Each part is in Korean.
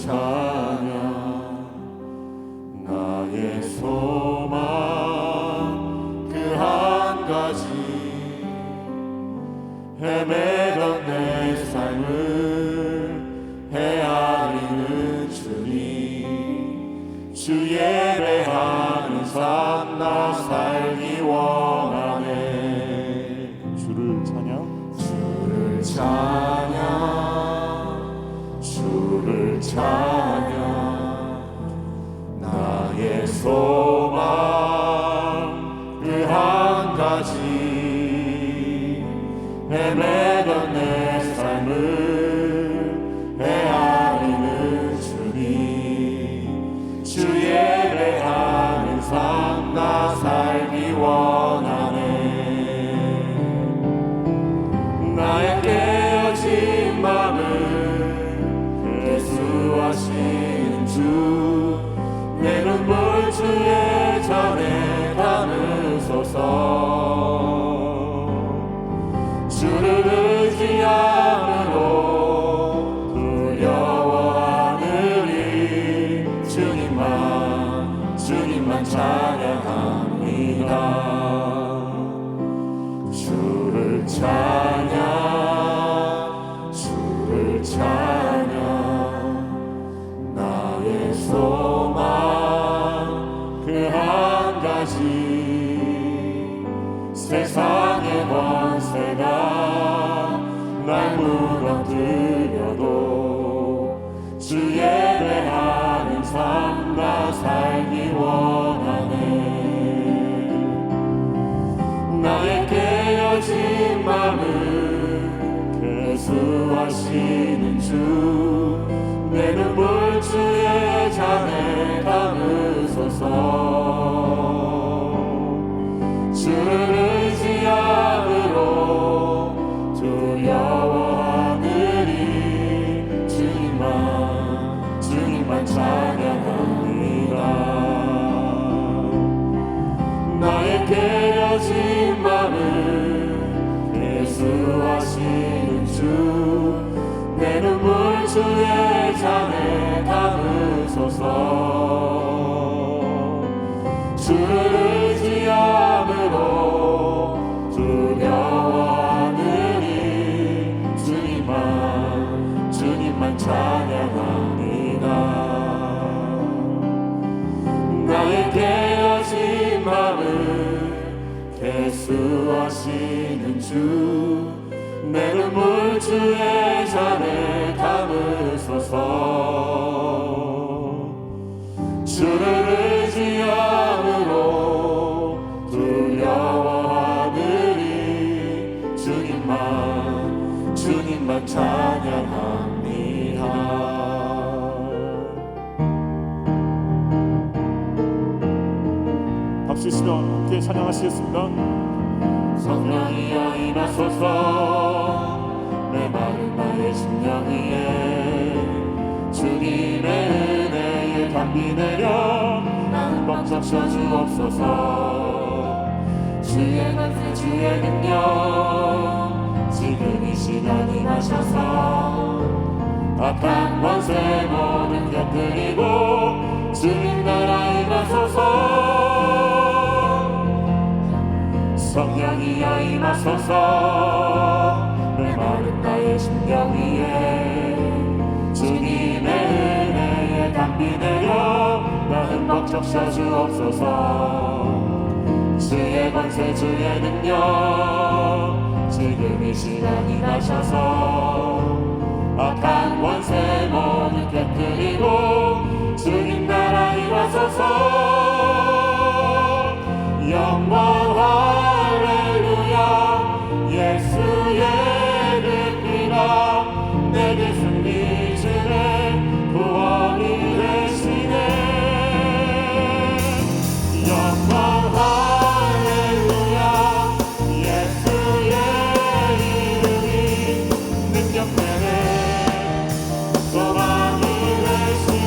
찬양 나의 소망 그 한 가지 헤매던 내 삶을 헤아리는 주님 주 예배하는 삶 나 살기 원하네 주를 찬양 주를 찬양 나의 소망 그 한 가지 헤매던 내 삶을 헤아리는 주님 주 예배하는 삶 나 살기 원하네 나의 깨어진 맘을 예수하시는 주 내 눈물 주의 전에 담으소서 주를 의지함으로 두려워하느니 주님만 찬양합니다 주를 찬양 나의 소망 그 한 가지 세상의 권세가 날 무너뜨려도 주 예배하는 삶 나 살기 원하네 나의 깨어진 맘을 개수하시는 주 내 눈물 주의 잔에 담으소서 주를 의지함으로 두려워하느니 주님만 찬양합니다 나의 깨어진 맘을 예수하시는 주 내 눈물 주의 잔에 담으소서 주를 의지함으로 두려워하느니 주님만 찬양합니다 나의 깨어진 맘을 개수하시는 주 내 눈물 주의 잔에 담으소서 주를 의지함으로 두려워하느니 주님만 찬양합니다 박수 치며 함께 찬양하시겠습니다. 성령이여 임하소서 내 마른 나의 심령 위에 주님의 은혜의 담비 내려 나는 벅적 주옵소서 주의 권세 주의 능력 지금 이 시간 임하셔서 악한 권세 모든 곁들이고 주님 나라 임하소서 성령이여 임하소서 내 마른 나의 심령 위에 주님의 은혜의 담비 내려 나 흠뻑 적셔 주옵소서 주의 권세 주의 능력 지금 이 시간 임하셔서 악한 권세 모두 깨뜨리고 주님 나라 임하소서 영광 할렐루야 예수의 그 피가 내게 승리 주네 구원이 되시네 영광 할렐루야 예수의 이름이 능력되네 소망이 되시네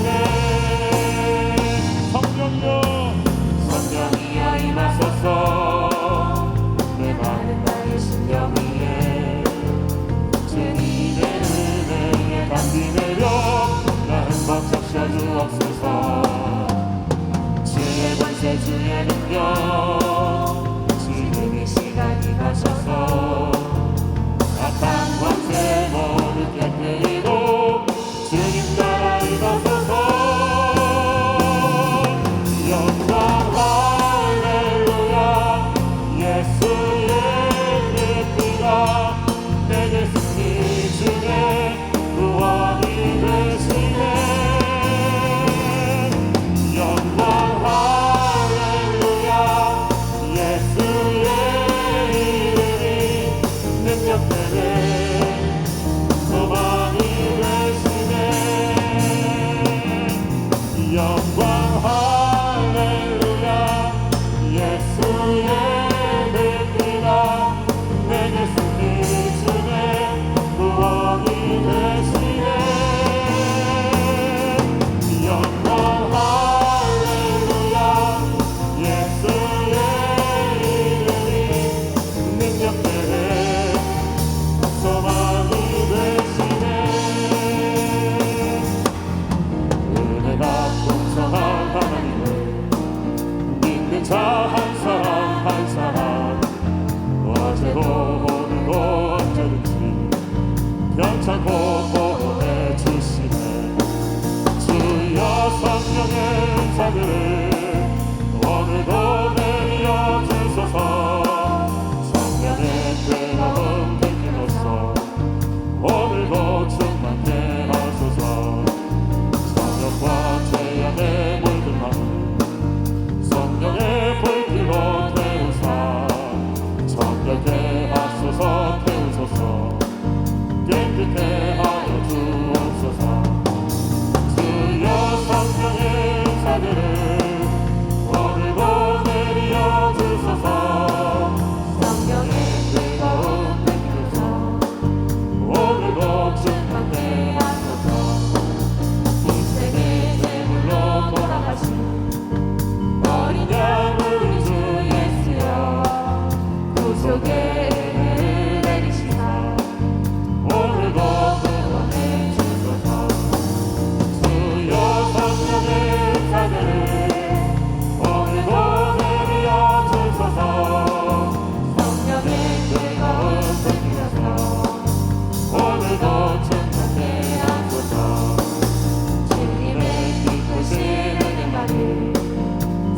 비춰주옵소서. 주의 권세 주의 능력 지금 이 시간이 가셔서 악한 권세 모두 깨뜨리고 주님 나라 임하소서. 영광 할렐루야. 예수의 그 피가 내게 승리 주네 구원이 되시네. 영광 할렐루야. 예수의 이름이 능력되네 소망이 되시네. 영광 할렐루야. 예수의 그 피가 내게 승리 주네 구원이 되시네. 영광 할렐루야. 예수의 이름이 능력되네 소망이 되시네. 은혜가 풍성한 하나님을 믿는 자 한 사람 한 사람 어제도 오늘도 언제든지 변찮고 보호해 주시네. 주여 성령의 은사들을 오늘도 내려 주소서. 성령의 뜨거운 빛으로서 오늘도 충만케 하소서. 성령과 죄악에 물든 마음 성령의 불길로 태우사 정결케 하소서. 태우소서. 깨끗게 하여 주옵소서. 주여 성령의 은사들을 오늘도 내려 주소서. 성령의 뜨거운 불길로서 오늘도 충만케 하소서. 인생의 제물로 돌아가신 어린 양 우리 주 예수여 구속의 은혜를 내리시사 오늘도 구원해 주소서. 주여 성령의 은사들을 오늘도 내려 주소서. 성령의 뜨거운 불길로서 오늘도 충만케 하소서. 주님의 기쁘신 은혜만을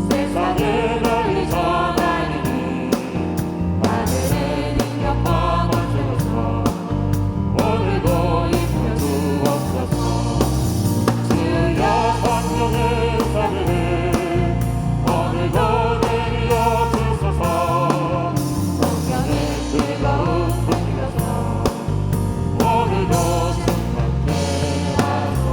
세상에 널리 전하리니 하늘의 능력과 권세로서 오늘도 입혀 주옵소서. 주여 성령의 은사들을 오늘도 내려 주소서. 성령의 뜨거운 불길로서 오늘도 충만케 하소서.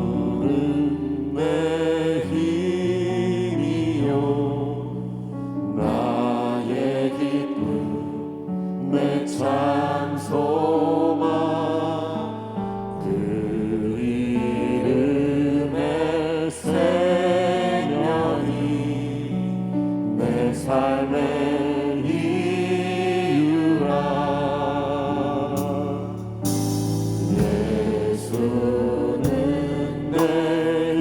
예수는 내 힘이요 나의 기쁨 내 참 소망 그 이름의 생명이 내 삶의 이유라. 예수는 내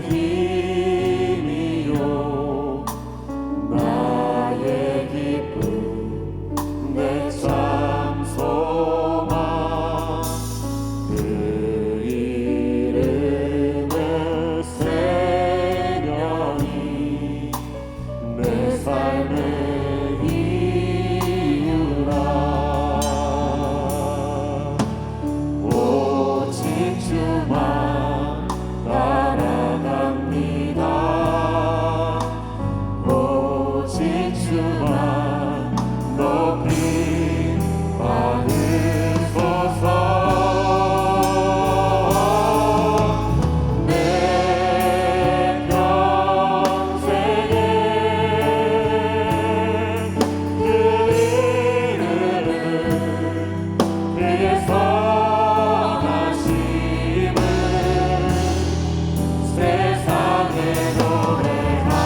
힘이요 나의 기쁨 내 참 소망 그 이름의 생명이 내 삶의 이유라. 오직 주만 따라갑니다. 오직 주만 높이 받으소서. 내 평생에 그 이름을 그의 선하심을 세상에 노래합니다.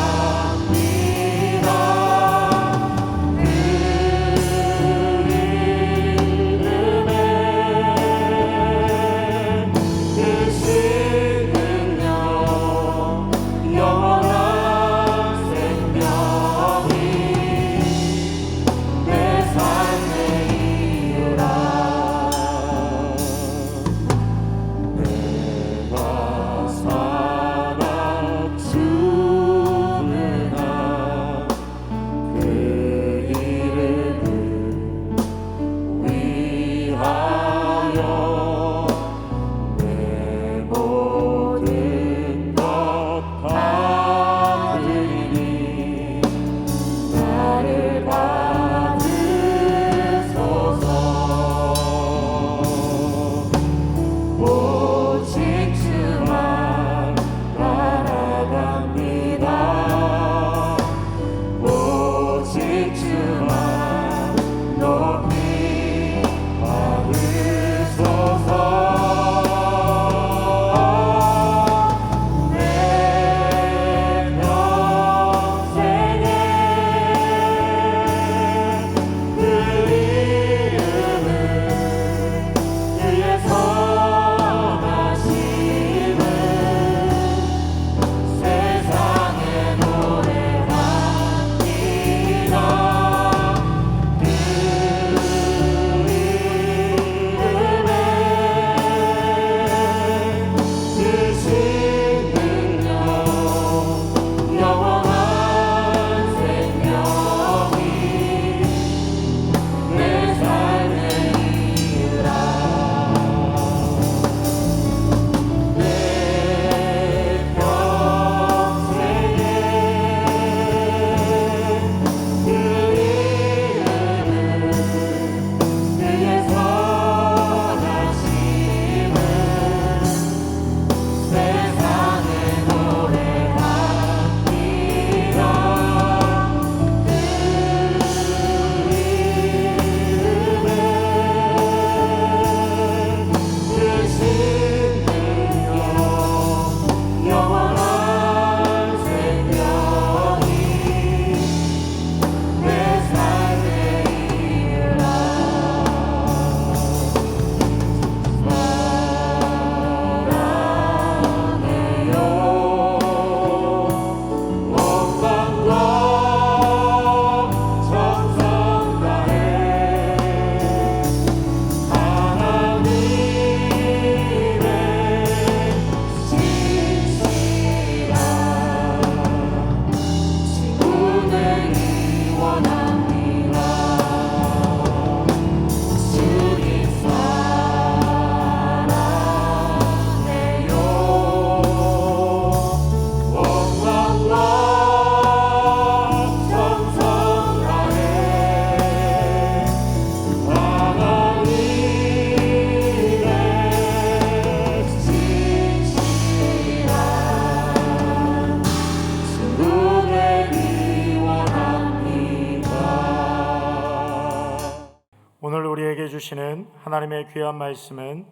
우리에게 주시는 하나님의 귀한 말씀은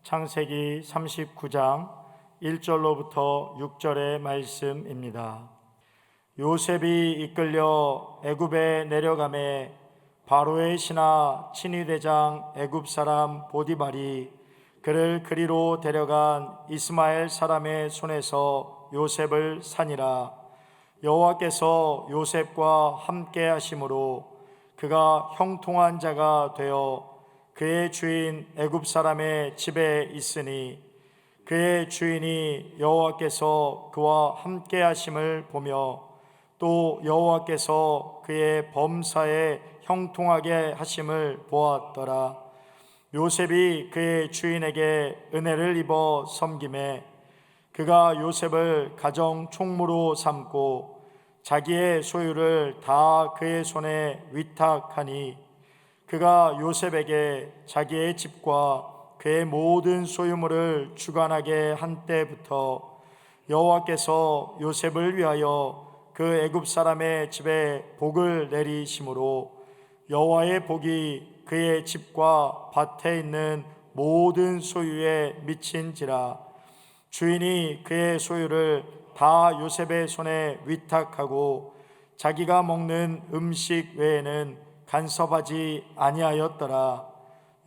창세기 39장 1절로부터 6절의 말씀입니다. 요셉이 이끌려 애굽에 내려가매 바로의 신하 친위대장 애굽 사람 보디발이 그를 그리로 데려간 이스마엘 사람의 손에서 요셉을 산이라. 여호와께서 요셉과 함께 하심으로 그가 형통한 자가 되어 그의 주인 애굽 사람의 집에 있으니 그의 주인이 여호와께서 그와 함께 하심을 보며 또 여호와께서 그의 범사에 형통하게 하심을 보았더라. 요셉이 그의 주인에게 은혜를 입어 섬김에 그가 요셉을 가정 총무로 삼고 자기의 소유를 다 그의 손에 위탁하니 그가 요셉에게 자기의 집과 그의 모든 소유물을 주관하게 한 때부터 여호와께서 요셉을 위하여 그 애굽 사람의 집에 복을 내리심으로 여호와의 복이 그의 집과 밭에 있는 모든 소유에 미친지라. 주인이 그의 소유를 다 요셉의 손에 위탁하고 자기가 먹는 음식 외에는 간섭하지 아니하였더라.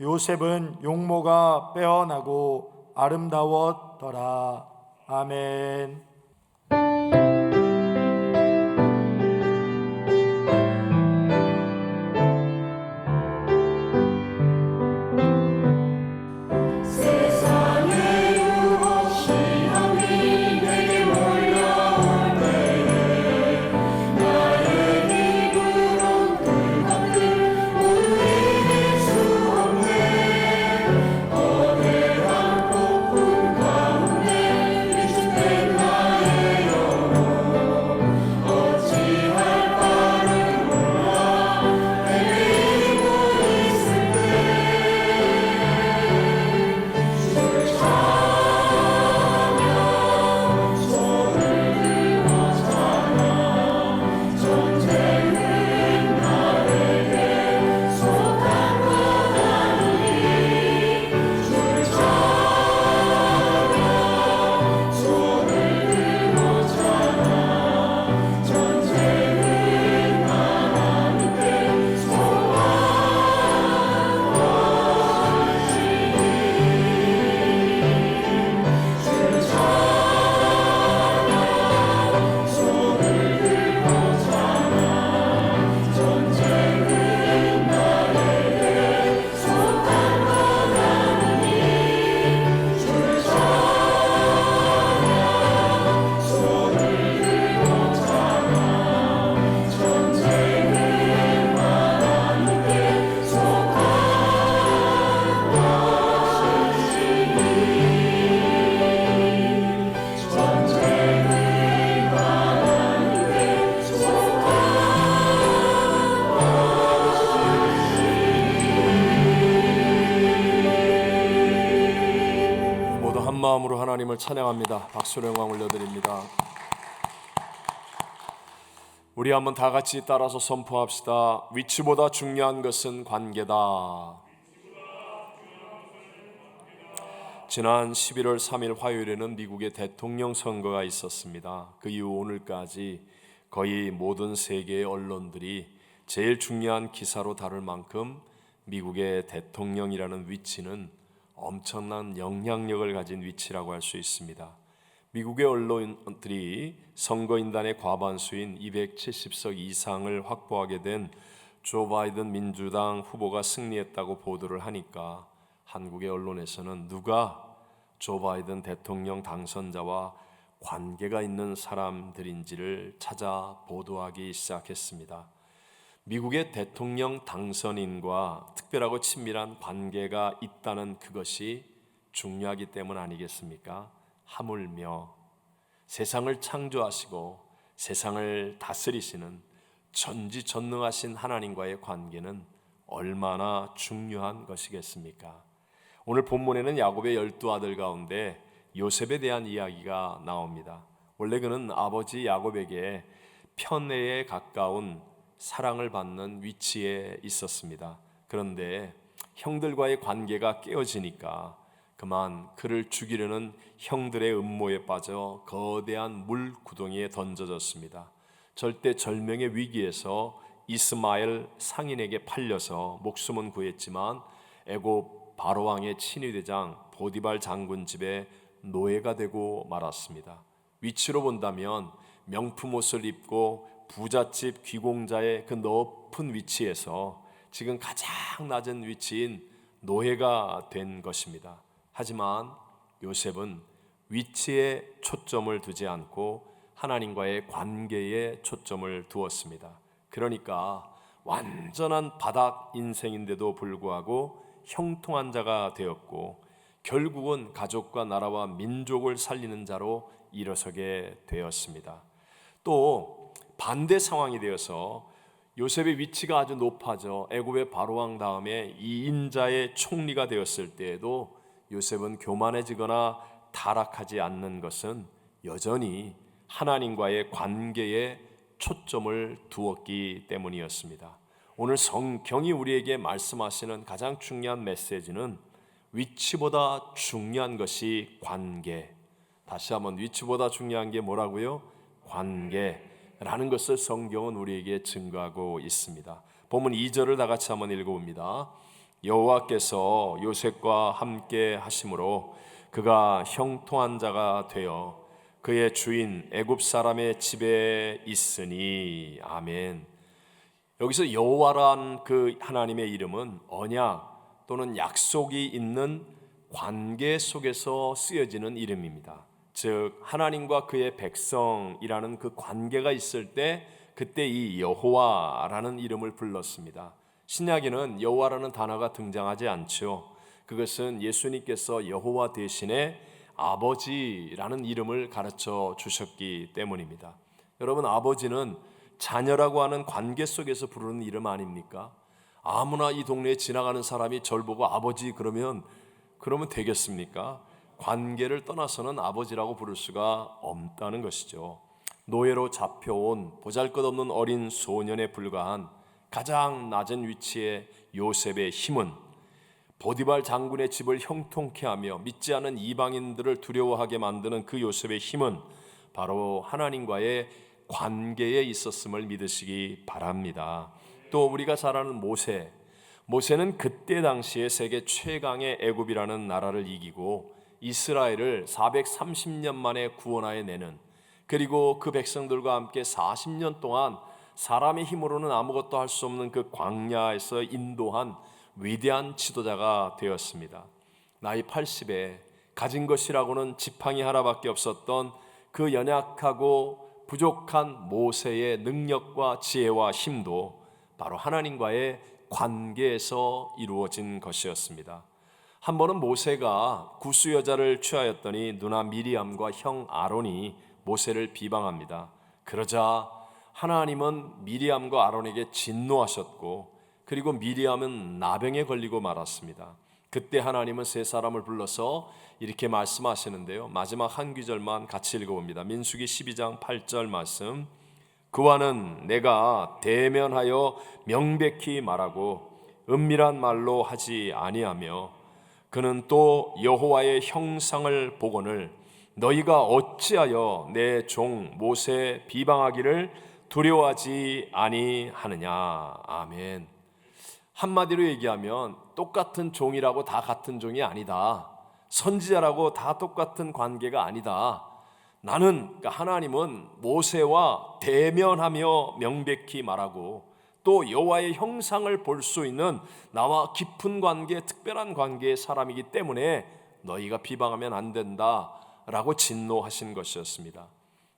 요셉은 용모가 빼어나고 아름다웠더라. 아멘. 마음으로 하나님을 찬양합니다. 박수로 영광 올려드립니다. 우리 한번 다 같이 따라서 선포합시다. 위치보다 중요한 것은 관계다. 지난 11월 3일 화요일에는 미국의 대통령 선거가 있었습니다. 그 이후 오늘까지 거의 모든 세계의 언론들이 제일 중요한 기사로 다룰 만큼 미국의 대통령이라는 위치는 엄청난 영향력을 가진 위치라고 할 수 있습니다. 미국의 언론들이 선거인단의 과반수인 270석 이상을 확보하게 된 조 바이든 민주당 후보가 승리했다고 보도를 하니까 한국의 언론에서는 누가 조 바이든 대통령 당선자와 관계가 있는 사람들인지를 찾아 보도하기 시작했습니다. 미국의 대통령 당선인과 특별하고 친밀한 관계가 있다는 그것이 중요하기 때문 아니겠습니까? 하물며 세상을 창조하시고 세상을 다스리시는 전지전능하신 하나님과의 관계는 얼마나 중요한 것이겠습니까? 오늘 본문에는 야곱의 12아들 가운데 요셉에 대한 이야기가 나옵니다. 원래 그는 아버지 야곱에게 편애에 가까운 사랑을 받는 위치에 있었습니다. 그런데 형들과의 관계가 깨어지니까 그만 그를 죽이려는 형들의 음모에 빠져 거대한 물 구덩이에 던져졌습니다. 절대절명의 위기에서 이스마엘 상인에게 팔려서 목숨은 구했지만 애굽 바로왕의 친위대장 보디발 장군 집에 노예가 되고 말았습니다. 위치로 본다면 명품 옷을 입고 부잣집 귀공자의 그 높은 위치에서 지금 가장 낮은 위치인 노예가 된 것입니다. 하지만 요셉은 위치에 초점을 두지 않고 하나님과의 관계에 초점을 두었습니다. 그러니까 완전한 바닥 인생인데도 불구하고 형통한 자가 되었고 결국은 가족과 나라와 민족을 살리는 자로 일어서게 되었습니다. 또 반대 상황이 되어서 요셉의 위치가 아주 높아져 애굽의 바로왕 다음에 이인자의 총리가 되었을 때에도 요셉은 교만해지거나 타락하지 않는 것은 여전히 하나님과의 관계에 초점을 두었기 때문이었습니다. 오늘 성경이 우리에게 말씀하시는 가장 중요한 메시지는 위치보다 중요한 것이 관계. 다시 한번 위치보다 중요한 게 뭐라고요? 관계라는 것을 성경은 우리에게 증거하고 있습니다. 본문 2절을 다 같이 한번 읽어봅니다. 여호와께서 요셉과 함께 하심으로 그가 형통한 자가 되어 그의 주인 애굽 사람의 집에 있으니. 아멘. 여기서 여호와란 그 하나님의 이름은 언약 또는 약속이 있는 관계 속에서 쓰여지는 이름입니다. 즉 하나님과 그의 백성이라는 그 관계가 있을 때 그때 이 여호와라는 이름을 불렀습니다. 신약에는 여호와라는 단어가 등장하지 않죠. 그것은 예수님께서 여호와 대신에 아버지라는 이름을 가르쳐 주셨기 때문입니다. 여러분, 아버지는 자녀라고 하는 관계 속에서 부르는 이름 아닙니까? 아무나 이 동네에 지나가는 사람이 절 보고 아버지 그러면 되겠습니까? 관계를 떠나서는 아버지라고 부를 수가 없다는 것이죠. 노예로 잡혀온 보잘것없는 어린 소년에 불과한 가장 낮은 위치의 요셉의 힘은 보디발 장군의 집을 형통케 하며 믿지 않은 이방인들을 두려워하게 만드는 그 요셉의 힘은 바로 하나님과의 관계에 있었음을 믿으시기 바랍니다. 또 우리가 잘 아는 모세는 그때 당시에 세계 최강의 애굽이라는 나라를 이기고 이스라엘을 430년 만에 구원하여 내는, 그리고 그 백성들과 함께 40년 동안 사람의 힘으로는 아무것도 할 수 없는 그 광야에서 인도한 위대한 지도자가 되었습니다. 나이 80에 가진 것이라고는 지팡이 하나밖에 없었던 그 연약하고 부족한 모세의 능력과 지혜와 힘도 바로 하나님과의 관계에서 이루어진 것이었습니다. 한 번은 모세가 구스 여자를 취하였더니 누나 미리암과 형 아론이 모세를 비방합니다. 그러자 하나님은 미리암과 아론에게 진노하셨고, 그리고 미리암은 나병에 걸리고 말았습니다. 그때 하나님은 세 사람을 불러서 이렇게 말씀하시는데요, 마지막 한 구절만 같이 읽어봅니다. 민수기 12장 8절 말씀. 그와는 내가 대면하여 명백히 말하고 은밀한 말로 하지 아니하며 그는 또 여호와의 형상을 보거늘 너희가 어찌하여 내 종 모세 비방하기를 두려워하지 아니하느냐. 아멘. 한마디로 얘기하면 똑같은 종이라고 다 같은 종이 아니다. 선지자라고 다 똑같은 관계가 아니다. 그러니까 하나님은 모세와 대면하며 명백히 말하고 또 여호와의 형상을 볼 수 있는 나와 깊은 관계, 특별한 관계의 사람이기 때문에 너희가 비방하면 안 된다라고 진노하신 것이었습니다.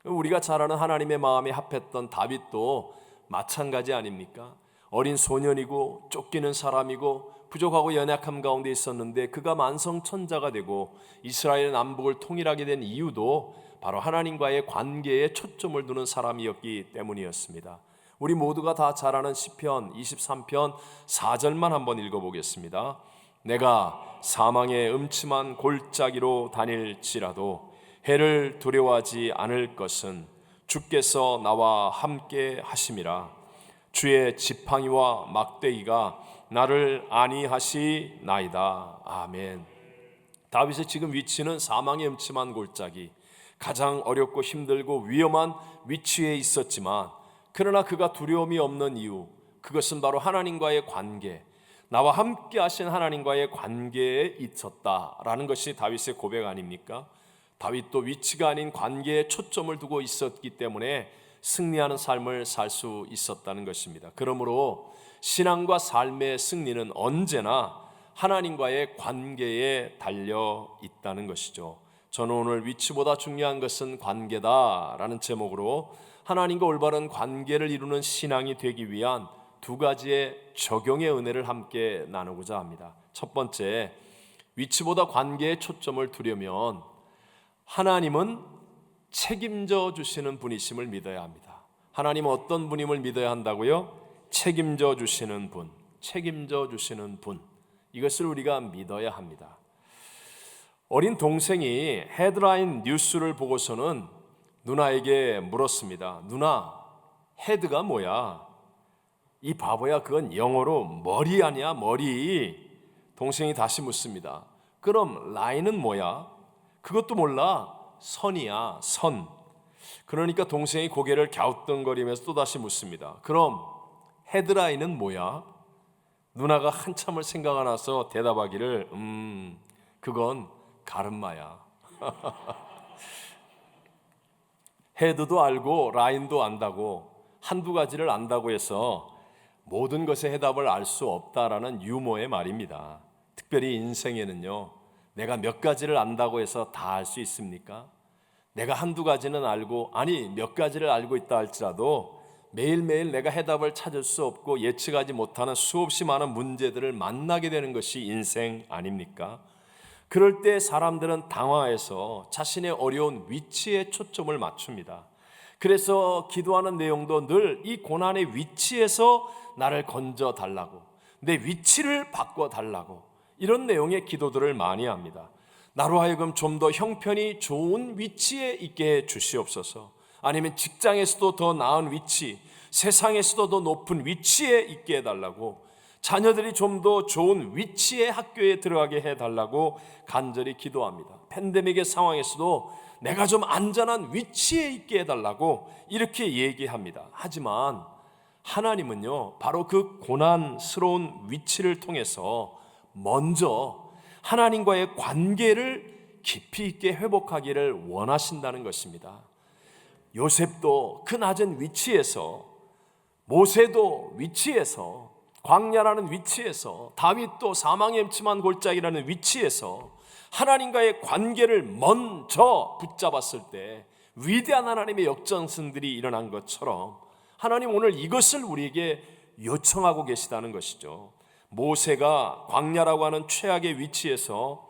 우리가 잘 아는 하나님의 마음에 합했던 다윗도 마찬가지 아닙니까? 어린 소년이고 쫓기는 사람이고 부족하고 연약함 가운데 있었는데 그가 만성천자가 되고 이스라엘 남북을 통일하게 된 이유도 바로 하나님과의 관계에 초점을 두는 사람이었기 때문이었습니다. 우리 모두가 다 잘 아는 시편 23편 4절만 한번 읽어보겠습니다. 내가 사망의 음침한 골짜기로 다닐지라도 해를 두려워하지 않을 것은 주께서 나와 함께 하심이라. 주의 지팡이와 막대기가 나를 안위하시나이다. 아멘. 다윗의 지금 위치는 사망의 음침한 골짜기, 가장 어렵고 힘들고 위험한 위치에 있었지만, 그러나 그가 두려움이 없는 이유, 그것은 바로 하나님과의 관계, 나와 함께 하신 하나님과의 관계에 있었다라는 것이 다윗의 고백 아닙니까? 다윗도 위치가 아닌 관계에 초점을 두고 있었기 때문에 승리하는 삶을 살 수 있었다는 것입니다. 그러므로 신앙과 삶의 승리는 언제나 하나님과의 관계에 달려 있다는 것이죠. 저는 오늘 위치보다 중요한 것은 관계다라는 제목으로 하나님과 올바른 관계를 이루는 신앙이 되기 위한 두 가지의 적용의 은혜를 함께 나누고자 합니다. 첫 번째, 위치보다 관계에 초점을 두려면 하나님은 책임져 주시는 분이심을 믿어야 합니다. 하나님은 어떤 분임을 믿어야 한다고요? 책임져 주시는 분, 책임져 주시는 분. 이것을 우리가 믿어야 합니다. 어린 동생이 헤드라인 뉴스를 보고서는 누나에게 물었습니다. 누나, 헤드가 뭐야? 이 바보야, 그건 영어로 머리 아니야, 머리. 동생이 다시 묻습니다. 그럼 라인은 뭐야? 그것도 몰라. 선이야, 선. 그러니까 동생이 고개를 갸우뚱거리면서 또다시 묻습니다. 그럼 헤드라인은 뭐야? 누나가 한참을 생각하면서 대답하기를 그건 가르마야. 헤드도 알고 라인도 안다고, 한두 가지를 안다고 해서 모든 것의 해답을 알 수 없다라는 유머의 말입니다. 특별히 인생에는요, 내가 몇 가지를 안다고 해서 다 알 수 있습니까? 내가 한두 가지는 알고, 아니 몇 가지를 알고 있다 할지라도 매일매일 내가 해답을 찾을 수 없고 예측하지 못하는 수없이 많은 문제들을 만나게 되는 것이 인생 아닙니까? 그럴 때 사람들은 당황해서 자신의 어려운 위치에 초점을 맞춥니다. 그래서 기도하는 내용도 늘 이 고난의 위치에서 나를 건져 달라고, 내 위치를 바꿔 달라고, 이런 내용의 기도들을 많이 합니다. 나로 하여금 좀 더 형편이 좋은 위치에 있게 해 주시옵소서. 아니면 직장에서도 더 나은 위치, 세상에서도 더 높은 위치에 있게 해달라고, 자녀들이 좀 더 좋은 위치의 학교에 들어가게 해달라고 간절히 기도합니다. 팬데믹의 상황에서도 내가 좀 안전한 위치에 있게 해달라고 이렇게 얘기합니다. 하지만 하나님은요, 바로 그 고난스러운 위치를 통해서 먼저 하나님과의 관계를 깊이 있게 회복하기를 원하신다는 것입니다. 요셉도 그 낮은 위치에서, 모세도 위치에서, 광야라는 위치에서, 다윗도 사망의 음침한 골짜기라는 위치에서 하나님과의 관계를 먼저 붙잡았을 때 위대한 하나님의 역전승들이 일어난 것처럼 하나님 오늘 이것을 우리에게 요청하고 계시다는 것이죠. 모세가 광야라고 하는 최악의 위치에서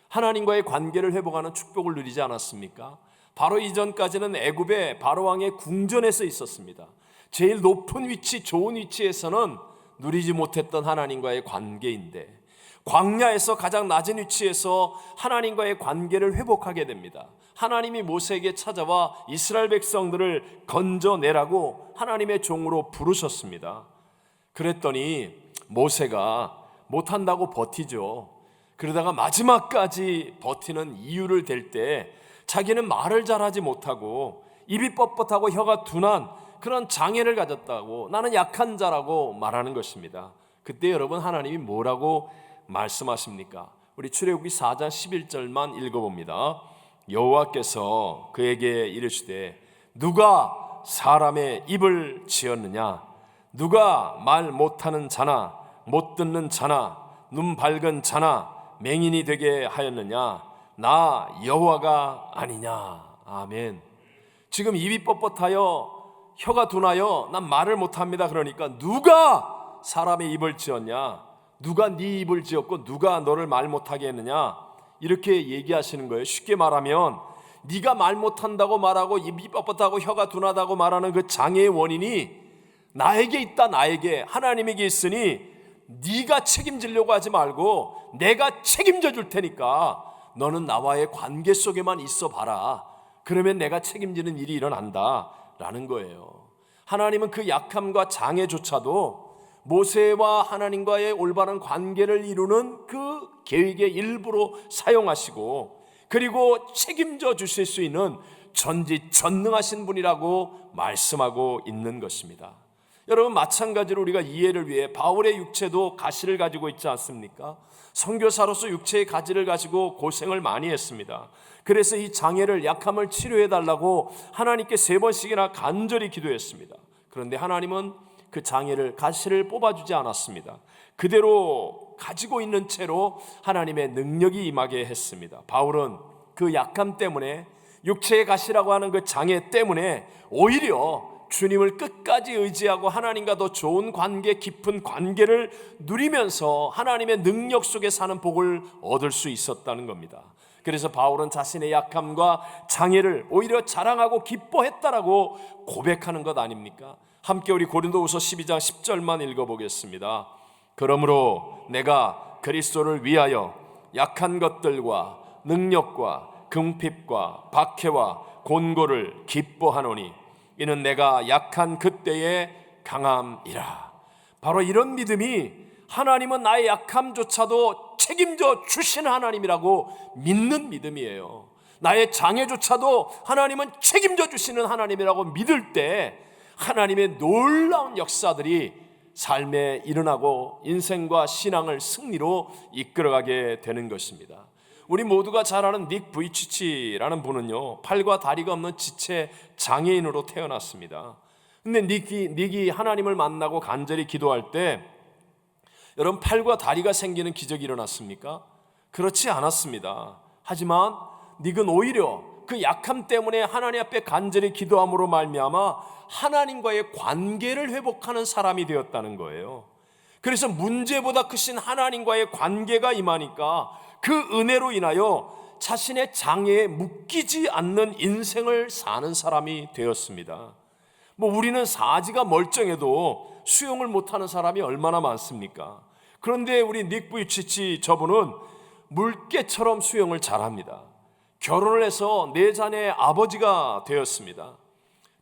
하나님과의 관계를 회복하는 축복을 누리지 않았습니까? 바로 이전까지는 애굽의 바로왕의 궁전에서 있었습니다. 제일 높은 위치, 좋은 위치에서는 누리지 못했던 하나님과의 관계인데, 광야에서 가장 낮은 위치에서 하나님과의 관계를 회복하게 됩니다. 하나님이 모세에게 찾아와 이스라엘 백성들을 건져내라고 하나님의 종으로 부르셨습니다. 그랬더니 모세가 못한다고 버티죠. 그러다가 마지막까지 버티는 이유를 댈 때 자기는 말을 잘하지 못하고 입이 뻣뻣하고 혀가 둔한 그런 장애를 가졌다고, 나는 약한 자라고 말하는 것입니다. 그때 여러분 하나님이 뭐라고 말씀하십니까? 우리 출애굽기 4장 11절만 읽어봅니다. 여호와께서 그에게 이르시되 누가 사람의 입을 지었느냐? 누가 말 못하는 자나 못 듣는 자나 눈 밝은 자나 맹인이 되게 하였느냐? 나 여호와가 아니냐? 아멘. 지금 입이 뻣뻣하여 혀가 둔하여 난 말을 못합니다. 그러니까 누가 사람의 입을 지었냐? 누가 네 입을 지었고 누가 너를 말 못하게 했느냐? 이렇게 얘기하시는 거예요. 쉽게 말하면 네가 말 못한다고 말하고 입이 뻣뻣하고 혀가 둔하다고 말하는 그 장애의 원인이 나에게 있다. 나에게, 하나님에게 있으니 네가 책임지려고 하지 말고 내가 책임져 줄 테니까 너는 나와의 관계 속에만 있어 봐라. 그러면 내가 책임지는 일이 일어난다 라는 거예요. 하나님은 그 약함과 장애조차도 모세와 하나님과의 올바른 관계를 이루는 그 계획의 일부로 사용하시고, 그리고 책임져 주실 수 있는 전지전능하신 분이라고 말씀하고 있는 것입니다. 여러분, 마찬가지로 우리가 이해를 위해 바울의 육체도 가시를 가지고 있지 않습니까? 선교사로서 육체의 가지를 가지고 고생을 많이 했습니다. 그래서 이 장애를, 약함을 치료해 달라고 하나님께 3번씩이나 간절히 기도했습니다. 그런데 하나님은 그 장애를, 가시를 뽑아주지 않았습니다. 그대로 가지고 있는 채로 하나님의 능력이 임하게 했습니다. 바울은 그 약함 때문에, 육체의 가시라고 하는 그 장애 때문에 오히려 주님을 끝까지 의지하고 하나님과 더 좋은 관계, 깊은 관계를 누리면서 하나님의 능력 속에 사는 복을 얻을 수 있었다는 겁니다. 그래서 바울은 자신의 약함과 장애를 오히려 자랑하고 기뻐했다라고 고백하는 것 아닙니까? 함께 우리 고린도후서 12장 10절만 읽어보겠습니다. 그러므로 내가 그리스도를 위하여 약한 것들과 능력과 궁핍과 박해와 곤고를 기뻐하노니 이는 내가 약한 그때의 강함이라. 바로 이런 믿음이, 하나님은 나의 약함조차도 책임져 주시는 하나님이라고 믿는 믿음이에요. 나의 장애조차도 하나님은 책임져 주시는 하나님이라고 믿을 때 하나님의 놀라운 역사들이 삶에 일어나고 인생과 신앙을 승리로 이끌어가게 되는 것입니다. 우리 모두가 잘 아는 닉 부이치치라는 분은요, 팔과 다리가 없는 지체 장애인으로 태어났습니다. 근데 닉이 하나님을 만나고 간절히 기도할 때, 여러분, 팔과 다리가 생기는 기적이 일어났습니까? 그렇지 않았습니다. 하지만 닉은 오히려 그 약함 때문에 하나님 앞에 간절히 기도함으로 말미암아 하나님과의 관계를 회복하는 사람이 되었다는 거예요. 그래서 문제보다 크신 하나님과의 관계가 임하니까 그 은혜로 인하여 자신의 장애에 묶이지 않는 인생을 사는 사람이 되었습니다. 우리는 사지가 멀쩡해도 수영을 못하는 사람이 얼마나 많습니까? 그런데 우리 닉 부이치치 저분은 물개처럼 수영을 잘합니다. 결혼을 해서 4자녀의 아버지가 되었습니다.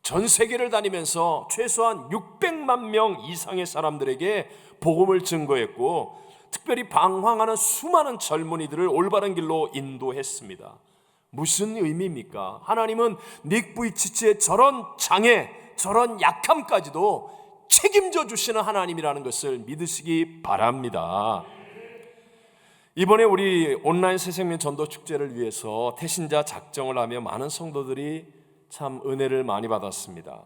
전 세계를 다니면서 최소한 600만 명 이상의 사람들에게 복음을 증거했고, 특별히 방황하는 수많은 젊은이들을 올바른 길로 인도했습니다. 무슨 의미입니까? 하나님은 닉 부이치치의 저런 장애, 저런 약함까지도 책임져 주시는 하나님이라는 것을 믿으시기 바랍니다. 이번에 우리 온라인 새생명 전도 축제를 위해서 태신자 작정을 하며 많은 성도들이 참 은혜를 많이 받았습니다.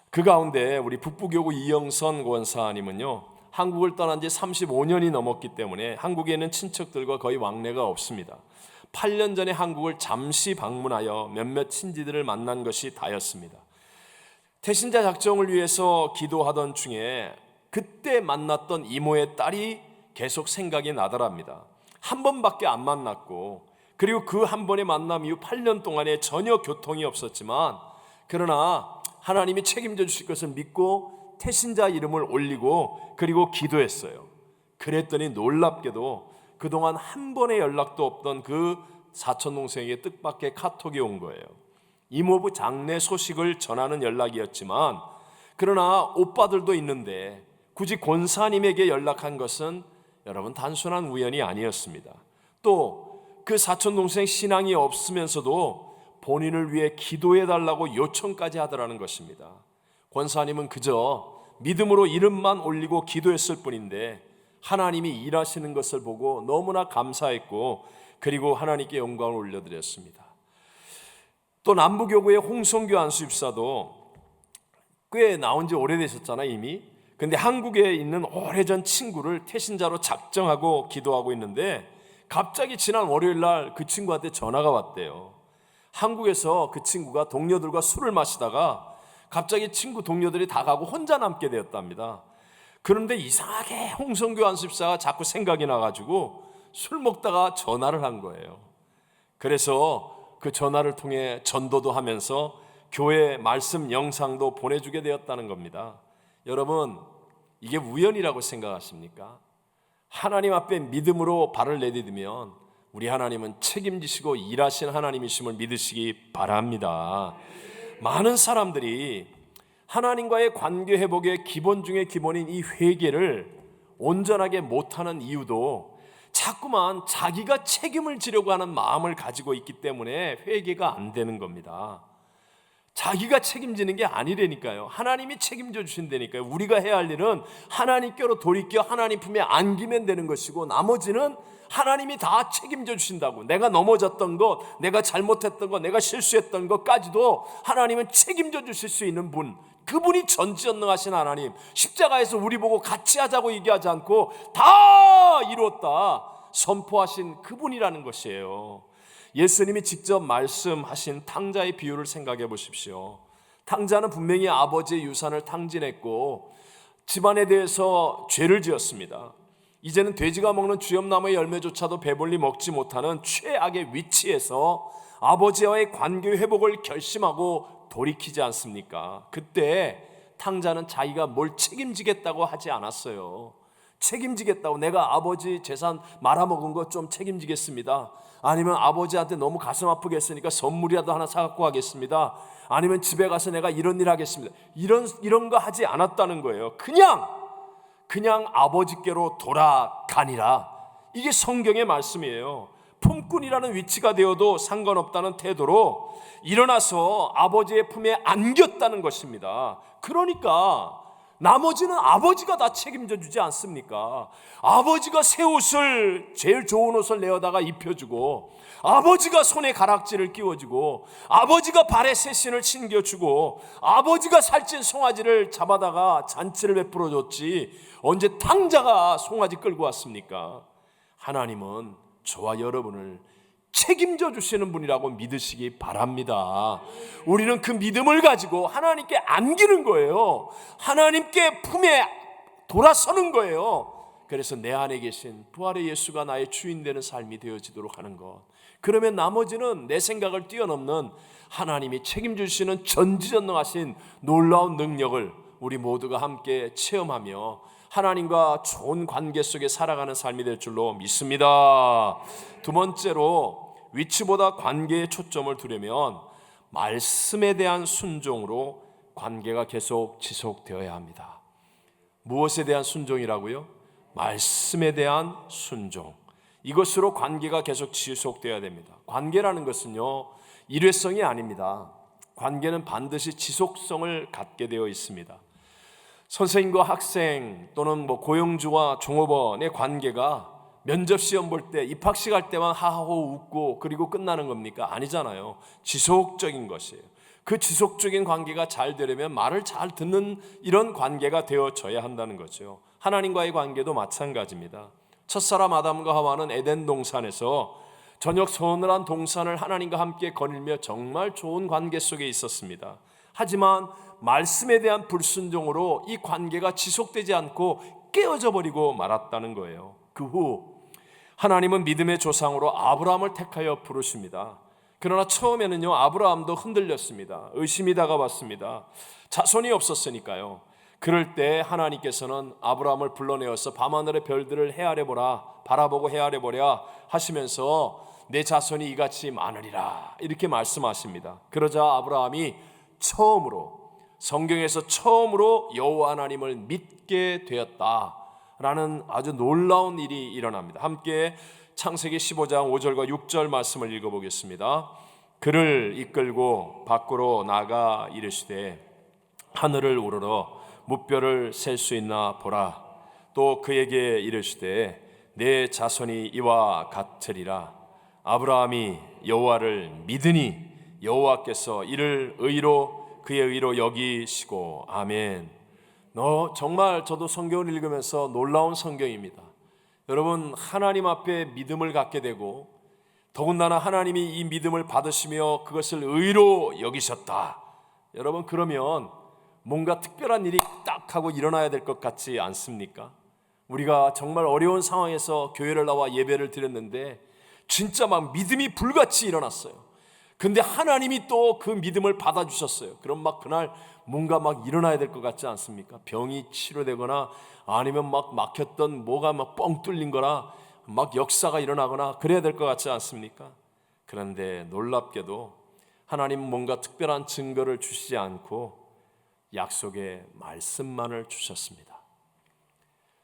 그 가운데 우리 북부교구 이영선 권사님은요, 한국을 떠난 지 35년이 넘었기 때문에 한국에 있는 친척들과 거의 왕래가 없습니다. 8년 전에 한국을 잠시 방문하여 몇몇 친지들을 만난 것이 다였습니다. 태신자 작정을 위해서 기도하던 중에 그때 만났던 이모의 딸이 계속 생각이 나더랍니다. 한 번밖에 안 만났고, 그리고 그 한 번의 만남 이후 8년 동안에 전혀 교통이 없었지만, 그러나 하나님이 책임져 주실 것을 믿고 태신자 이름을 올리고 그리고 기도했어요. 그랬더니 놀랍게도 그동안 한 번의 연락도 없던 그 사촌동생에게 뜻밖의 카톡이 온 거예요. 이모부 장례 소식을 전하는 연락이었지만, 그러나 오빠들도 있는데 굳이 권사님에게 연락한 것은 여러분 단순한 우연이 아니었습니다. 또 그 사촌동생 신앙이 없으면서도 본인을 위해 기도해달라고 요청까지 하더라는 것입니다. 권사님은 그저 믿음으로 이름만 올리고 기도했을 뿐인데 하나님이 일하시는 것을 보고 너무나 감사했고, 그리고 하나님께 영광을 올려드렸습니다. 또 남부교구의 홍성규 안수집사도 꽤 나온 지 오래되셨잖아요, 이미. 근데 한국에 있는 오래전 친구를 태신자로 작정하고 기도하고 있는데, 갑자기 지난 월요일 날 그 친구한테 전화가 왔대요. 한국에서 그 친구가 동료들과 술을 마시다가 갑자기 친구 동료들이 다 가고 혼자 남게 되었답니다. 그런데 이상하게 홍성규 안수집사가 자꾸 생각이 나가지고 술 먹다가 전화를 한 거예요. 그래서 그 전화를 통해 전도도 하면서 교회 말씀 영상도 보내주게 되었다는 겁니다. 여러분, 이게 우연이라고 생각하십니까? 하나님 앞에 믿음으로 발을 내디디면 우리 하나님은 책임지시고 일하시는 하나님이심을 믿으시기 바랍니다. 많은 사람들이 하나님과의 관계 회복의 기본 중의 기본인 이 회개를 온전하게 못하는 이유도 자꾸만 자기가 책임을 지려고 하는 마음을 가지고 있기 때문에 회개가 안 되는 겁니다. 자기가 책임지는 게 아니라니까요. 하나님이 책임져 주신다니까요. 우리가 해야 할 일은 하나님께로 돌이켜 하나님 품에 안기면 되는 것이고, 나머지는 하나님이 다 책임져 주신다고. 내가 넘어졌던 것, 내가 잘못했던 것, 내가 실수했던 것까지도 하나님은 책임져 주실 수 있는 분, 그분이 전지전능하신 하나님, 십자가에서 우리 보고 같이 하자고 얘기하지 않고 다 이뤘다 선포하신 그분이라는 것이에요. 예수님이 직접 말씀하신 탕자의 비유를 생각해 보십시오. 탕자는 분명히 아버지의 유산을 탕진했고 집안에 대해서 죄를 지었습니다. 이제는 돼지가 먹는 주염나무의 열매조차도 배불리 먹지 못하는 최악의 위치에서 아버지와의 관계 회복을 결심하고 돌이키지 않습니까? 그때 탕자는 자기가 뭘 책임지겠다고 하지 않았어요. 책임지겠다고, 내가 아버지 재산 말아먹은 거 좀 책임지겠습니다. 아니면 아버지한테 너무 가슴 아프게 했으니까 선물이라도 하나 사갖고 가겠습니다. 아니면 집에 가서 내가 이런 일 하겠습니다. 이런 거 하지 않았다는 거예요. 그냥 아버지께로 돌아가니라. 이게 성경의 말씀이에요. 품꾼이라는 위치가 되어도 상관없다는 태도로 일어나서 아버지의 품에 안겼다는 것입니다. 그러니까 나머지는 아버지가 다 책임져 주지 않습니까? 아버지가 새 옷을, 제일 좋은 옷을 내어다가 입혀주고, 아버지가 손에 가락지를 끼워주고, 아버지가 발에 새신을 신겨주고, 아버지가 살찐 송아지를 잡아다가 잔치를 베풀어 줬지 언제 탕자가 송아지 끌고 왔습니까? 하나님은 저와 여러분을 책임져 주시는 분이라고 믿으시기 바랍니다. 우리는 그 믿음을 가지고 하나님께 안기는 거예요. 하나님께 품에 돌아서는 거예요. 그래서 내 안에 계신 부활의 예수가 나의 주인 되는 삶이 되어지도록 하는 것. 그러면 나머지는 내 생각을 뛰어넘는 하나님이 책임져 주시는 전지전능하신 놀라운 능력을 우리 모두가 함께 체험하며 하나님과 좋은 관계 속에 살아가는 삶이 될 줄로 믿습니다. 두 번째로, 위치보다 관계에 초점을 두려면 말씀에 대한 순종으로 관계가 계속 지속되어야 합니다. 무엇에 대한 순종이라고요? 말씀에 대한 순종. 이것으로 관계가 계속 지속되어야 됩니다. 관계라는 것은요, 일회성이 아닙니다. 관계는 반드시 지속성을 갖게 되어 있습니다. 선생님과 학생 또는 고용주와 종업원의 관계가 면접시험 볼 때, 입학식 할 때만 하하호 웃고 그리고 끝나는 겁니까? 아니잖아요. 지속적인 것이에요. 그 지속적인 관계가 잘 되려면 말을 잘 듣는 이런 관계가 되어져야 한다는 거죠. 하나님과의 관계도 마찬가지입니다. 첫사람 아담과 하와는 에덴 동산에서 저녁 서늘한 동산을 하나님과 함께 거닐며 정말 좋은 관계 속에 있었습니다. 하지만 말씀에 대한 불순종으로 이 관계가 지속되지 않고 깨어져 버리고 말았다는 거예요. 그 후 하나님은 믿음의 조상으로 아브라함을 택하여 부르십니다. 그러나 처음에는요, 아브라함도 흔들렸습니다. 의심이 다가왔습니다. 자손이 없었으니까요. 그럴 때 하나님께서는 아브라함을 불러내어서 밤하늘의 별들을 헤아려보라, 바라보고 헤아려보랴 하시면서 내 자손이 이같이 많으리라 이렇게 말씀하십니다. 그러자 아브라함이 성경에서 처음으로 여호와 하나님을 믿게 되었다라는 아주 놀라운 일이 일어납니다. 함께 창세기 15장 5절과 6절 말씀을 읽어보겠습니다. 그를 이끌고 밖으로 나가 이르시되 하늘을 우러러 무뼈를 셀 수 있나 보라. 또 그에게 이르시되 내 자손이 이와 같으리라. 아브라함이 여호와를 믿으니 여호와께서 이를 그의 의로 여기시고. 아멘. 정말 저도 성경을 읽으면서 놀라운 성경입니다. 여러분, 하나님 앞에 믿음을 갖게 되고 더군다나 하나님이 이 믿음을 받으시며 그것을 의로 여기셨다. 여러분, 그러면 뭔가 특별한 일이 딱 하고 일어나야 될 것 같지 않습니까? 우리가 정말 어려운 상황에서 교회를 나와 예배를 드렸는데 진짜 막 믿음이 불같이 일어났어요. 근데 하나님이 또 그 믿음을 받아주셨어요. 그럼 그날 뭔가 일어나야 될 것 같지 않습니까? 병이 치료되거나 아니면 막혔던 뭐가 뻥 뚫린 거나 역사가 일어나거나 그래야 될 것 같지 않습니까? 그런데 놀랍게도 하나님은 뭔가 특별한 증거를 주시지 않고 약속의 말씀만을 주셨습니다.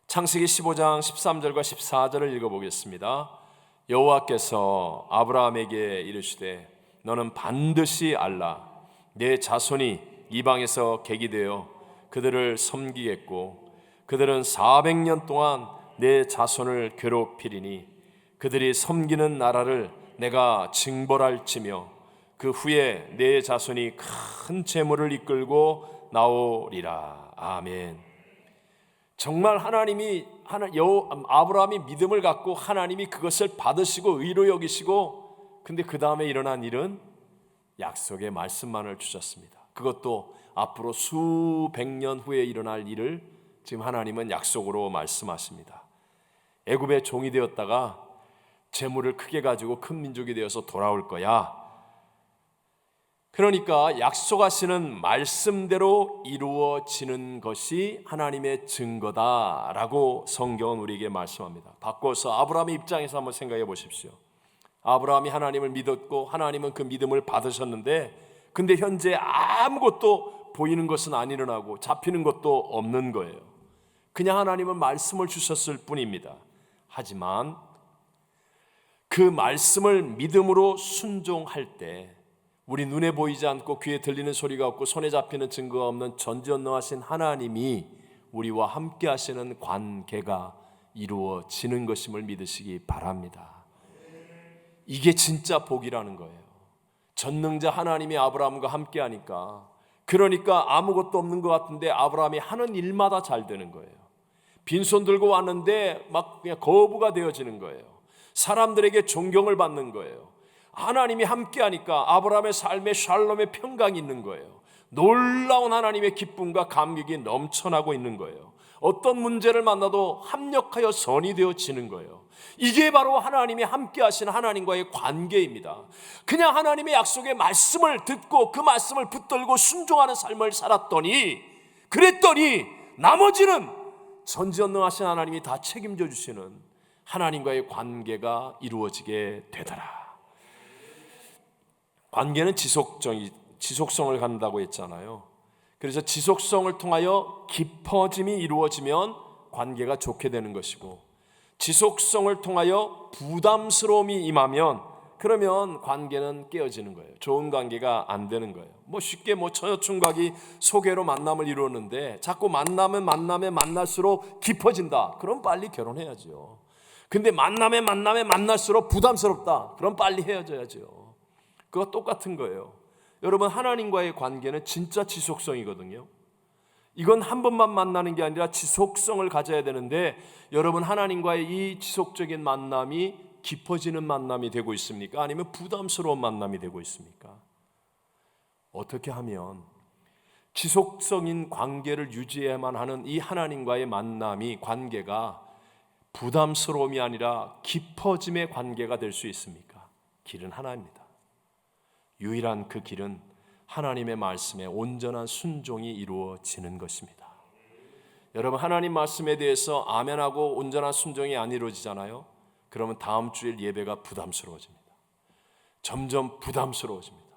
창세기 15장 13절과 14절을 읽어보겠습니다. 여호와께서 아브라함에게 이르시되 너는 반드시 알라. 내 자손이 이방에서 객이 되어 그들을 섬기겠고 그들은 400년 동안 내 자손을 괴롭히리니 그들이 섬기는 나라를 내가 징벌할지며 그 후에 내 자손이 큰 재물을 이끌고 나오리라. 아멘. 정말 아브라함이 믿음을 갖고 하나님이 그것을 받으시고 의로 여기시고, 근데 그 다음에 일어난 일은 약속의 말씀만을 주셨습니다. 그것도 앞으로 수백 년 후에 일어날 일을 지금 하나님은 약속으로 말씀하십니다. 애굽의 종이 되었다가 재물을 크게 가지고 큰 민족이 되어서 돌아올 거야. 그러니까 약속하시는 말씀대로 이루어지는 것이 하나님의 증거다라고 성경은 우리에게 말씀합니다. 바꿔서 아브라함의 입장에서 한번 생각해 보십시오. 아브라함이 하나님을 믿었고 하나님은 그 믿음을 받으셨는데, 근데 현재 아무것도 보이는 것은 안 일어나고 잡히는 것도 없는 거예요. 그냥 하나님은 말씀을 주셨을 뿐입니다. 하지만 그 말씀을 믿음으로 순종할 때 우리 눈에 보이지 않고 귀에 들리는 소리가 없고 손에 잡히는 증거가 없는 전지전능하신 하나님이 우리와 함께 하시는 관계가 이루어지는 것임을 믿으시기 바랍니다. 이게 진짜 복이라는 거예요. 전능자 하나님이 아브라함과 함께 하니까, 그러니까 아무것도 없는 것 같은데 아브라함이 하는 일마다 잘 되는 거예요. 빈손 들고 왔는데 막 그냥 거부가 되어지는 거예요. 사람들에게 존경을 받는 거예요. 하나님이 함께하니까 아브라함의 삶에 샬롬의 평강이 있는 거예요. 놀라운 하나님의 기쁨과 감격이 넘쳐나고 있는 거예요. 어떤 문제를 만나도 합력하여 선이 되어지는 거예요. 이게 바로 하나님이 함께하시는 하나님과의 관계입니다. 그냥 하나님의 약속의 말씀을 듣고 그 말씀을 붙들고 순종하는 삶을 살았더니, 그랬더니 나머지는 전지전능하신 하나님이 다 책임져 주시는 하나님과의 관계가 이루어지게 되더라. 관계는 지속성을 갖는다고 했잖아요. 그래서 지속성을 통하여 깊어짐이 이루어지면 관계가 좋게 되는 것이고, 지속성을 통하여 부담스러움이 임하면 그러면 관계는 깨어지는 거예요. 좋은 관계가 안 되는 거예요. 쉽게 처녀충각이 소개로 만남을 이루었는데 자꾸 만날수록 깊어진다. 그럼 빨리 결혼해야죠. 근데 만날수록 부담스럽다. 그럼 빨리 헤어져야죠. 그거 똑같은 거예요. 여러분, 하나님과의 관계는 진짜 지속성이거든요. 이건 한 번만 만나는 게 아니라 지속성을 가져야 되는데, 여러분 하나님과의 이 지속적인 만남이 깊어지는 만남이 되고 있습니까? 아니면 부담스러운 만남이 되고 있습니까? 어떻게 하면 지속적인 관계를 유지해야만 하는 이 하나님과의 만남이, 관계가 부담스러움이 아니라 깊어짐의 관계가 될 수 있습니까? 길은 하나입니다. 유일한 그 길은 하나님의 말씀에 온전한 순종이 이루어지는 것입니다. 여러분, 하나님 말씀에 대해서 아멘하고 온전한 순종이 안 이루어지잖아요. 그러면 다음 주일 예배가 부담스러워집니다. 점점 부담스러워집니다.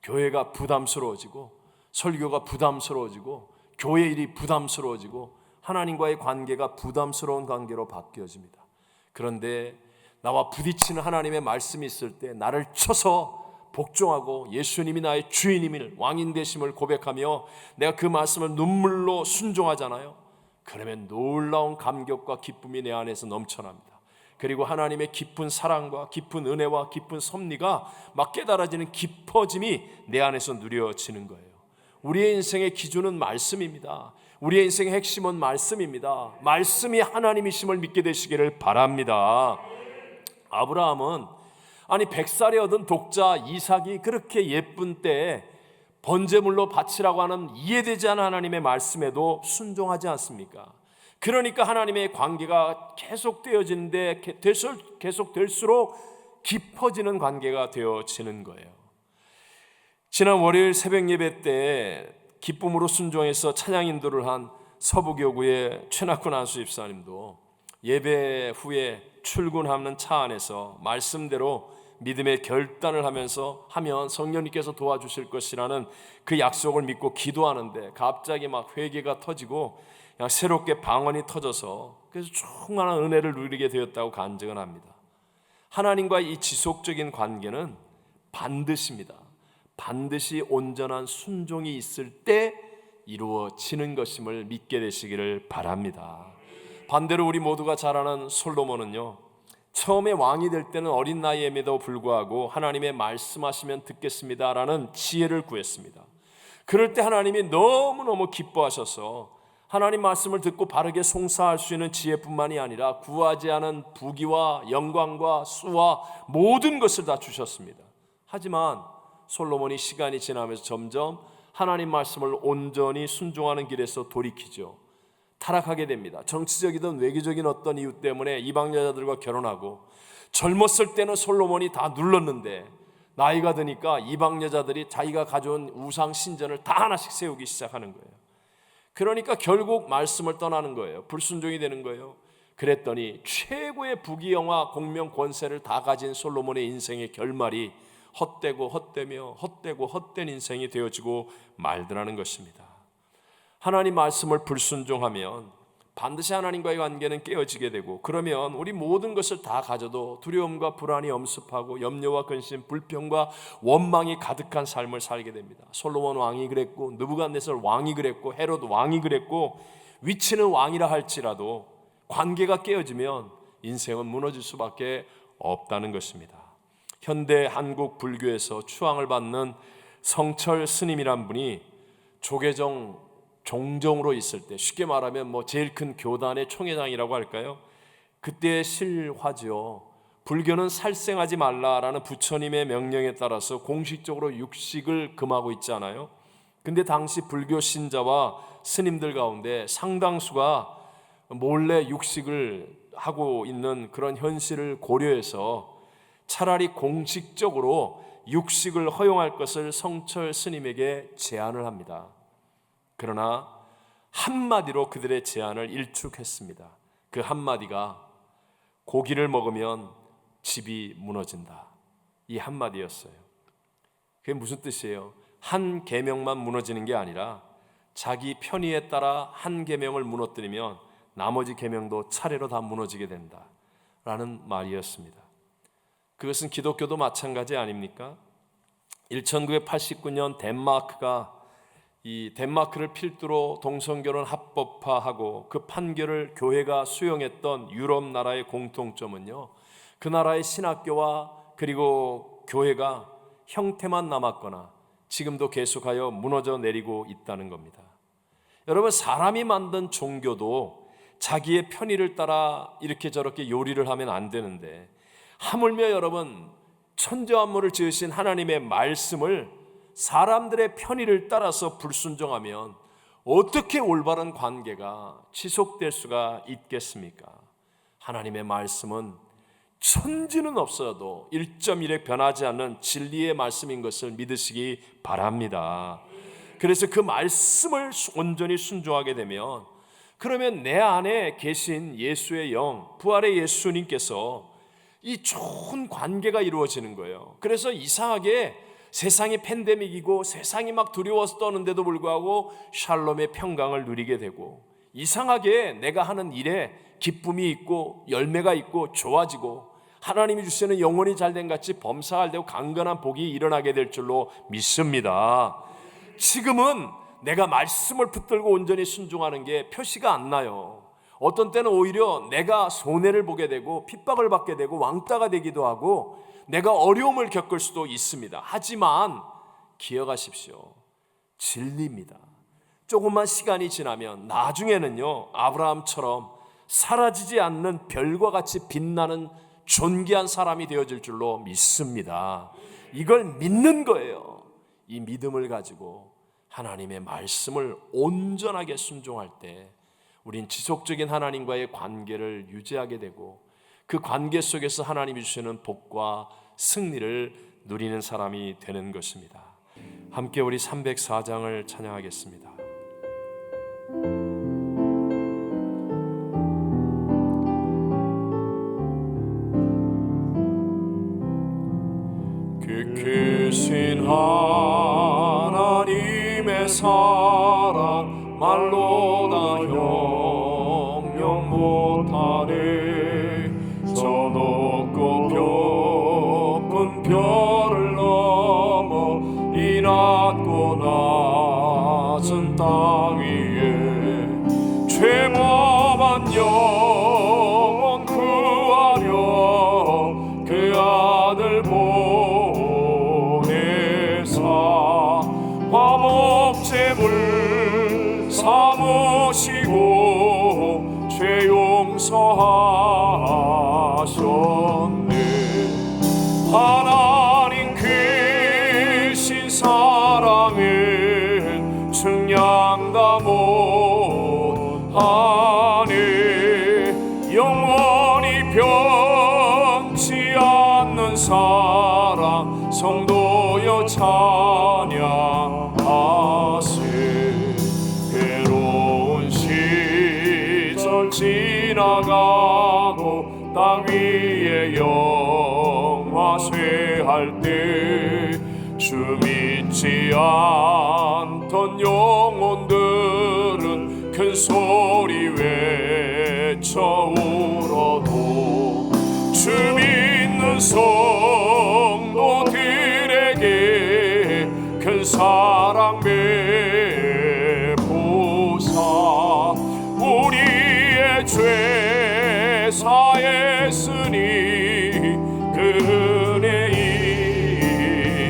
교회가 부담스러워지고, 설교가 부담스러워지고, 교회 일이 부담스러워지고, 하나님과의 관계가 부담스러운 관계로 바뀌어집니다. 그런데 나와 부딪히는 하나님의 말씀이 있을 때 나를 쳐서 복종하고 예수님이 나의 주인임을, 왕인 되심을 고백하며 내가 그 말씀을 눈물로 순종하잖아요. 그러면 놀라운 감격과 기쁨이 내 안에서 넘쳐납니다. 그리고 하나님의 깊은 사랑과 깊은 은혜와 깊은 섭리가 막 깨달아지는 깊어짐이 내 안에서 누려지는 거예요. 우리의 인생의 기준은 말씀입니다. 우리의 인생의 핵심은 말씀입니다. 말씀이 하나님이심을 믿게 되시기를 바랍니다. 아브라함은 100살에 얻은 독자 이삭이 그렇게 예쁜 때에 번제물로 바치라고 하는 이해되지 않은 하나님의 말씀에도 순종하지 않습니까? 그러니까 하나님의 관계가 계속되어지는데 계속될수록 깊어지는 관계가 되어지는 거예요. 지난 월요일 새벽 예배 때 기쁨으로 순종해서 찬양 인도를 한 서부교구의 최낙훈 안수 집사님도 예배 후에 출근하는 차 안에서 말씀대로 믿음의 결단을 하면 성령님께서 도와주실 것이라는 그 약속을 믿고 기도하는데 갑자기 막 회개가 터지고 그냥 새롭게 방언이 터져서 그래서 충만한 은혜를 누리게 되었다고 간증을 합니다. 하나님과의 이 지속적인 관계는 반드시입니다. 반드시 온전한 순종이 있을 때 이루어지는 것임을 믿게 되시기를 바랍니다. 반대로 우리 모두가 잘 아는 솔로몬은요, 처음에 왕이 될 때는 어린 나이임에도 불구하고 하나님의 말씀하시면 듣겠습니다라는 지혜를 구했습니다. 그럴 때 하나님이 너무너무 기뻐하셔서 하나님 말씀을 듣고 바르게 송사할 수 있는 지혜뿐만이 아니라 구하지 않은 부귀와 영광과 수와 모든 것을 다 주셨습니다. 하지만 솔로몬이 시간이 지나면서 점점 하나님 말씀을 온전히 순종하는 길에서 돌이키죠. 타락하게 됩니다. 정치적이든 외교적인 어떤 이유 때문에 이방 여자들과 결혼하고, 젊었을 때는 솔로몬이 다 눌렀는데 나이가 드니까 이방 여자들이 자기가 가져온 우상 신전을 다 하나씩 세우기 시작하는 거예요. 그러니까 결국 말씀을 떠나는 거예요. 불순종이 되는 거예요. 그랬더니 최고의 부귀영화 공명 권세를 다 가진 솔로몬의 인생의 결말이 헛되고 헛되며 헛되고 헛된 인생이 되어지고 말더라는 것입니다. 하나님 말씀을 불순종하면 반드시 하나님과의 관계는 깨어지게 되고, 그러면 우리 모든 것을 다 가져도 두려움과 불안이 엄습하고 염려와 근심, 불평과 원망이 가득한 삶을 살게 됩니다. 솔로몬 왕이 그랬고, 느부갓네살 왕이 그랬고, 헤롯 왕이 그랬고, 위치는 왕이라 할지라도 관계가 깨어지면 인생은 무너질 수밖에 없다는 것입니다. 현대 한국 불교에서 추앙을 받는 성철 스님이란 분이 조계종 종정으로 있을 때, 쉽게 말하면 제일 큰 교단의 총회장이라고 할까요? 그때의 실화죠. 불교는 살생하지 말라라는 부처님의 명령에 따라서 공식적으로 육식을 금하고 있잖아요. 근데 당시 불교 신자와 스님들 가운데 상당수가 몰래 육식을 하고 있는 그런 현실을 고려해서 차라리 공식적으로 육식을 허용할 것을 성철 스님에게 제안을 합니다. 그러나 한마디로 그들의 제안을 일축했습니다. 그 한마디가 고기를 먹으면 집이 무너진다, 이 한마디였어요. 그게 무슨 뜻이에요? 한 계명만 무너지는 게 아니라 자기 편의에 따라 한 계명을 무너뜨리면 나머지 계명도 차례로 다 무너지게 된다라는 말이었습니다. 그것은 기독교도 마찬가지 아닙니까? 1989년 덴마크를 필두로 동성결혼 합법화하고 그 판결을 교회가 수용했던 유럽 나라의 공통점은요, 그 나라의 신학교와 그리고 교회가 형태만 남았거나 지금도 계속하여 무너져 내리고 있다는 겁니다. 여러분, 사람이 만든 종교도 자기의 편의를 따라 이렇게 저렇게 요리를 하면 안 되는데, 하물며 여러분, 천지만물을 지으신 하나님의 말씀을 사람들의 편의를 따라서 불순종하면 어떻게 올바른 관계가 지속될 수가 있겠습니까? 하나님의 말씀은 천지는 없어도 1.1에 변하지 않는 진리의 말씀인 것을 믿으시기 바랍니다. 그래서 그 말씀을 온전히 순종하게 되면, 그러면 내 안에 계신 예수의 영, 부활의 예수님께서 이 좋은 관계가 이루어지는 거예요. 그래서 이상하게 세상이 팬데믹이고 세상이 막 두려워서 떠는데도 불구하고 샬롬의 평강을 누리게 되고, 이상하게 내가 하는 일에 기쁨이 있고 열매가 있고 좋아지고, 하나님이 주시는 영혼이 잘된 같이 범사가 되고 강건한 복이 일어나게 될 줄로 믿습니다. 지금은 내가 말씀을 붙들고 온전히 순종하는 게 표시가 안 나요. 어떤 때는 오히려 내가 손해를 보게 되고 핍박을 받게 되고 왕따가 되기도 하고 내가 어려움을 겪을 수도 있습니다. 하지만 기억하십시오. 진리입니다. 조금만 시간이 지나면 나중에는요, 아브라함처럼 사라지지 않는 별과 같이 빛나는 존귀한 사람이 되어질 줄로 믿습니다. 이걸 믿는 거예요. 이 믿음을 가지고 하나님의 말씀을 온전하게 순종할 때 우린 지속적인 하나님과의 관계를 유지하게 되고, 그 관계 속에서 하나님이 주시는 복과 승리를 누리는 사람이 되는 것입니다. 함께 우리 304장을 찬양하겠습니다. 크신 하나님의 사랑 말로 다 형용 못하네. 저 높고 깊은 별을 넘어 이 낮고 낮은 땅 위에 죄범한 영혼 구하려 그 아들 보내사 화목제물 삼으시고 죄 용서하셨네. 하나님 크신 사랑은 측량다 못하네. 영원히 변치 않는 사랑 성도여 찬양하세. 괴로운 시절 지나가고 땅 위에 영화쇠할 때 주 믿지 않던 영혼들은 큰 소리 외쳐 울어도 주 믿는 성도들에게 큰 사랑 베푸사 우리의 죄 사했으니 그 은혜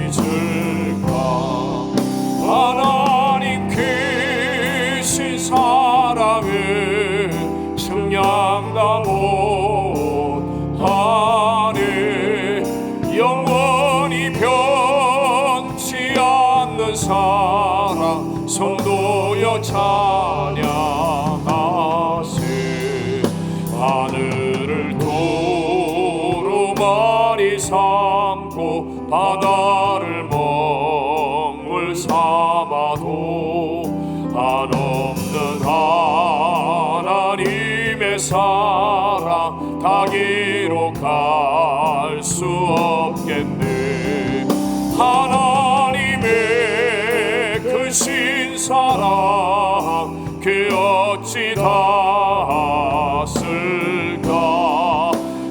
잊을까. 하나님 크신 사랑은 측량다 못하네. 영원히 변치 않는 사랑 성도여 찬양하세. 하늘을 두루마리 삼고 바다를 먹물 삼아도 한없는 하나님의 사랑 다 기록할 수 없겠네. 하나님의 크신 사랑 그 어찌 닿았을까.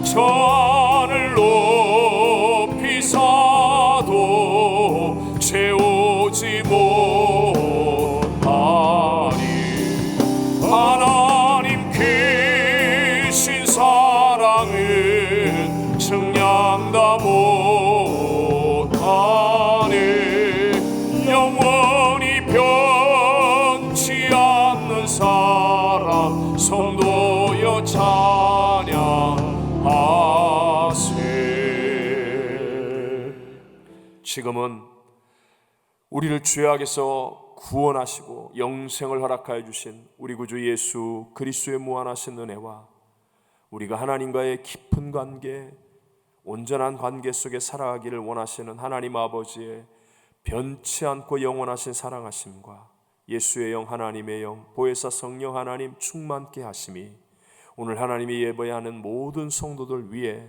저 하늘 높이 사도 채우지 못하리. 하나님 크신 사랑은 측량다 못하네. 영원히 변치 않는 사랑 성도여 찬양하세. 지금은 우리를 죄악에서 구원하시고 영생을 허락하여 주신 우리 구주 예수 그리스도의 무한하신 은혜와 우리가 하나님과의 깊은 관계, 온전한 관계 속에 살아가기를 원하시는 하나님 아버지의 변치 않고 영원하신 사랑하심과 예수의 영, 하나님의 영, 보혜사 성령 하나님 충만케 하심이 오늘 하나님이 예배하는 모든 성도들 위해,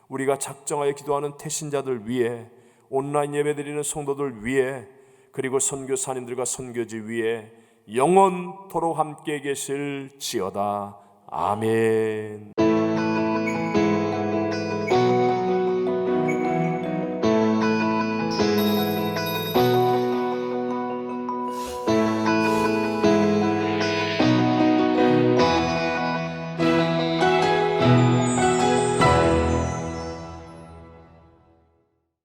우리가 작정하여 기도하는 태신자들 위해, 온라인 예배드리는 성도들 위해, 그리고 선교사님들과 선교지 위에 영원토록 함께 계실지어다. 아멘.